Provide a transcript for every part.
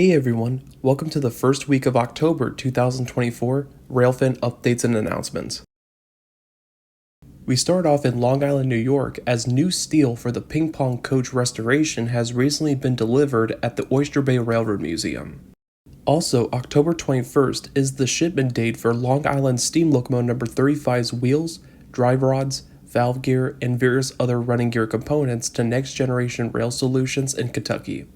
Hey everyone, welcome to the first week of October 2024 Railfan updates and announcements. We start off in Long Island, New York, as new steel for the ping pong coach restoration has recently been delivered at the Oyster Bay Railroad Museum. Also, October 21st is the shipment date for Long Island Steam Locomotive number 35's wheels, drive rods, valve gear, and various other running gear components to Next Generation Rail Solutions in Kentucky.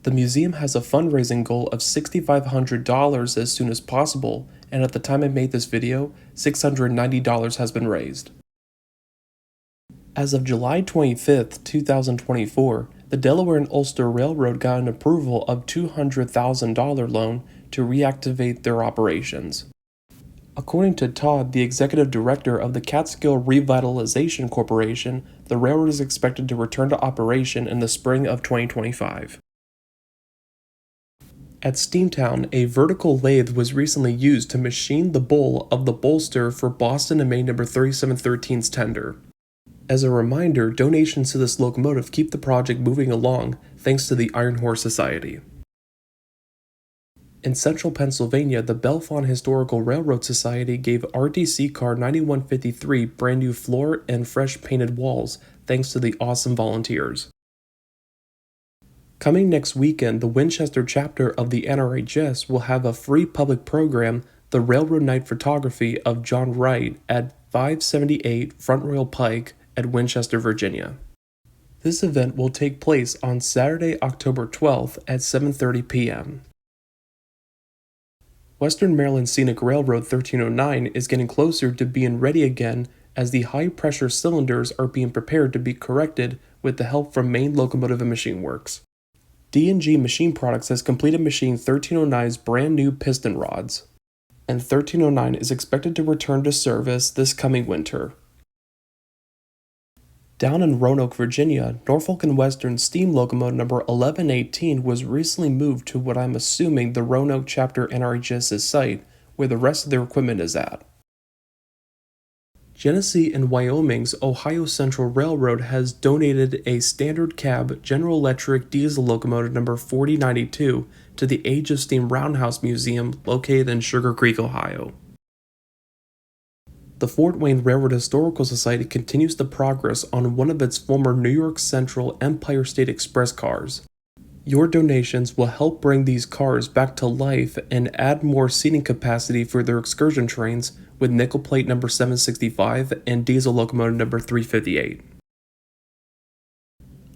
The museum has a fundraising goal of $6,500 as soon as possible, and at the time I made this video, $690 has been raised. As of July 25, 2024, the Delaware and Ulster Railroad got an approval of $200,000 loan to reactivate their operations. According to Todd, the executive director of the Catskill Revitalization Corporation, the railroad is expected to return to operation in the spring of 2025. At Steamtown, a vertical lathe was recently used to machine the bowl of the bolster for Boston and Maine number 3713's tender. As a reminder, donations to this locomotive keep the project moving along thanks to the Iron Horse Society. In central Pennsylvania, the Bellefonte Historical Railroad Society gave RTC car 9153 brand new floor and fresh painted walls thanks to the awesome volunteers. Coming next weekend, the Winchester chapter of the NRHS will have a free public program, the Railroad Night Photography of John Wright, at 578 Front Royal Pike at Winchester, Virginia. This event will take place on Saturday, October 12th at 7:30 p.m. Western Maryland Scenic Railroad 1309 is getting closer to being ready again as the high-pressure cylinders are being prepared to be corrected with the help from Maine Locomotive and Machine Works. D&G Machine Products has completed Machine 1309's brand new piston rods, and 1309 is expected to return to service this coming winter. Down in Roanoke, Virginia, Norfolk and Western Steam Locomotive number 1118 was recently moved to what I'm assuming the Roanoke chapter NRHS's site, where the rest of their equipment is at. Genesee and Wyoming's Ohio Central Railroad has donated a standard cab General Electric diesel locomotive number 4092 to the Age of Steam Roundhouse Museum located in Sugar Creek, Ohio. The Fort Wayne Railroad Historical Society continues the progress on one of its former New York Central Empire State Express cars. Your donations will help bring these cars back to life and add more seating capacity for their excursion trains with nickel plate number 765 and diesel locomotive number 358.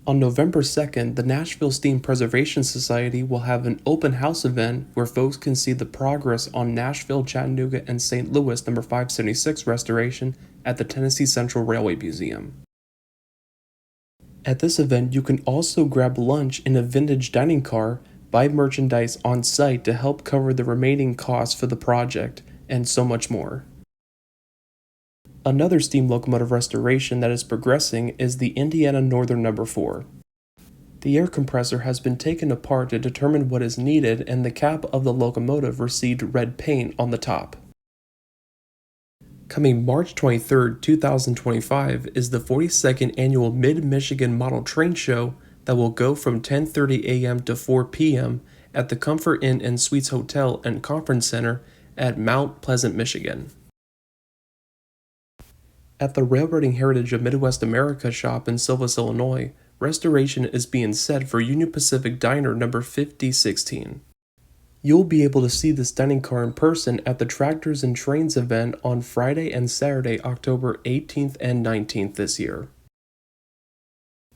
On November 2nd, the Nashville Steam Preservation Society will have an open house event where folks can see the progress on Nashville, Chattanooga, and St. Louis number 576 restoration at the Tennessee Central Railway Museum. At this event, you can also grab lunch in a vintage dining car, buy merchandise on site to help cover the remaining costs for the project, and so much more. Another steam locomotive restoration that is progressing is the Indiana Northern number 4. The air compressor has been taken apart to determine what is needed, and the cap of the locomotive received red paint on the top. Coming March 23, 2025 is the 42nd annual Mid-Michigan Model Train Show that will go from 10:30 a.m. to 4 p.m. at the Comfort Inn and Suites Hotel and Conference Center at Mount Pleasant, Michigan. At the Railroading Heritage of Midwest America shop in Silvis, Illinois, restoration is being set for Union Pacific Diner number 5016. You'll be able to see this dining car in person at the Tractors and Trains event on Friday and Saturday, October 18th and 19th this year.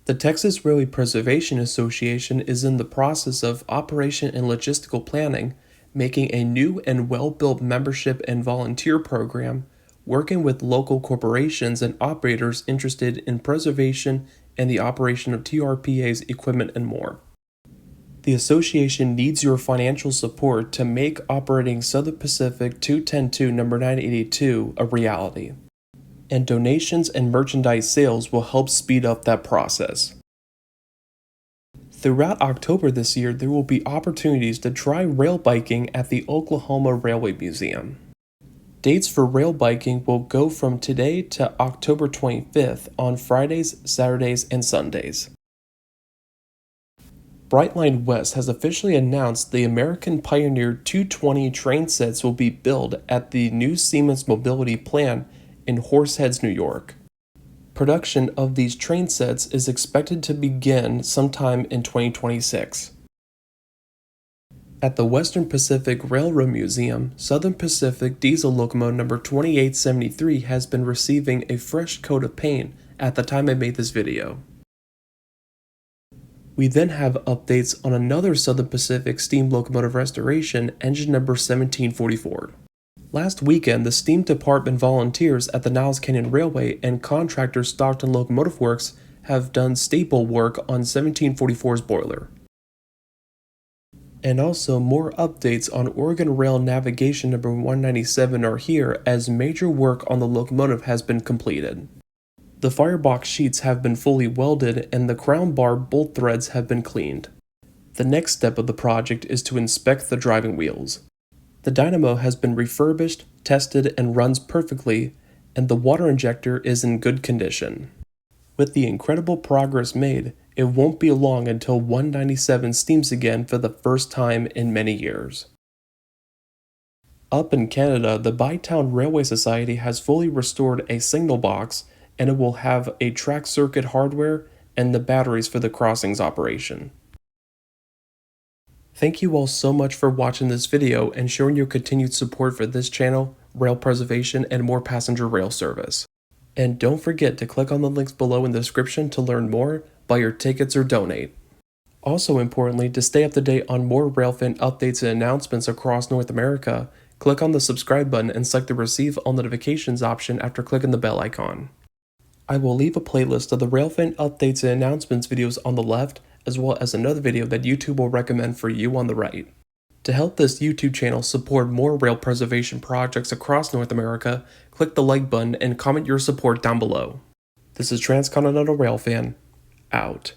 The Texas Railway Preservation Association is in the process of operation and logistical planning, making a new and well-built membership and volunteer program, working with local corporations and operators interested in preservation and the operation of TRPA's equipment and more. The association needs your financial support to make operating Southern Pacific 2102 number 982 a reality, and donations and merchandise sales will help speed up that process. Throughout October this year, there will be opportunities to try rail biking at the Oklahoma Railway Museum. Dates for rail biking will go from today to October 25th on Fridays, Saturdays, and Sundays. Brightline West has officially announced the American Pioneer 220 train sets will be built at the new Siemens Mobility plant in Horseheads, New York. Production of these train sets is expected to begin sometime in 2026. At the Western Pacific Railroad Museum, Southern Pacific diesel locomotive number 2873 has been receiving a fresh coat of paint at the time I made this video. We then have updates on another Southern Pacific steam locomotive restoration, engine number 1744. Last weekend, the steam department volunteers at the Niles Canyon Railway and contractor Stockton Locomotive Works have done staple work on 1744's boiler. And also, more updates on Oregon Rail Navigation number 197 are here as major work on the locomotive has been completed. The firebox sheets have been fully welded and the crown bar bolt threads have been cleaned. The next step of the project is to inspect the driving wheels. The dynamo has been refurbished, tested, and runs perfectly, and the water injector is in good condition. With the incredible progress made, it won't be long until 197 steams again for the first time in many years. Up in Canada, the Bytown Railway Society has fully restored a signal box, and it will have a track circuit hardware and the batteries for the crossings operation. Thank you all so much for watching this video and showing your continued support for this channel, rail preservation, and more passenger rail service. And don't forget to click on the links below in the description to learn more, buy your tickets, or donate. Also importantly, to stay up to date on more Railfan updates and announcements across North America, click on the subscribe button and select the receive all notifications option after clicking the bell icon. I will leave a playlist of the Railfan updates and announcements videos on the left, as well as another video that YouTube will recommend for you on the right. To help this YouTube channel support more rail preservation projects across North America, click the like button and comment your support down below. This is Transcontinental Railfan, out.